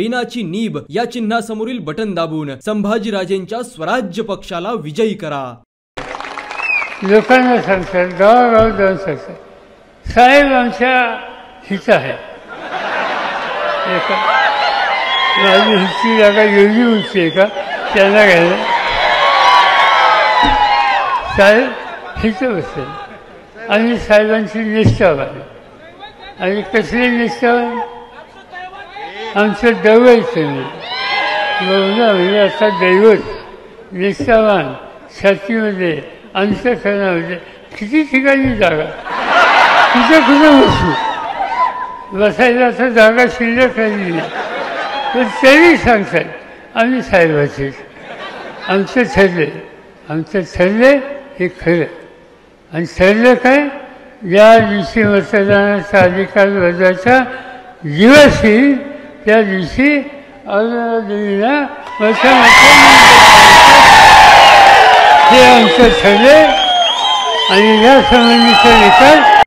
पेनाची nib या चिन्हासमोरील button दाबून संभाजीराजेंच्या स्वराज्य पक्षाला विजयी करा। लोकांना सांगतात, गावागाव जाऊन सांगतात, साहेब आमच्या हित आहे। माझी हिची जागा एवढी उंची आहे का त्यांना घ्यायला, साहेब हित बसेल आणि साहेबांची निष्ठावान आणि कसली निष्ठावान, आमचं दैवत म्हणजे असा दैवत निष्ठावान, छातीमध्ये अंतःकरणामध्ये किती ठिकाणी जागा, कुठे कुठे बसायला असं जागा शिल्लक राहिली नाही, पण तरी सांगतात आम्ही साहेबाचे, आमचं ठरले हे खरं। आणि ठरलं काय, ज्या दिवशी मतदानाचा अधिकार बजावचा दिवस येईल त्या दिवशी देवीला हे आमचं ठरले आणि या संबंधीचा निकाल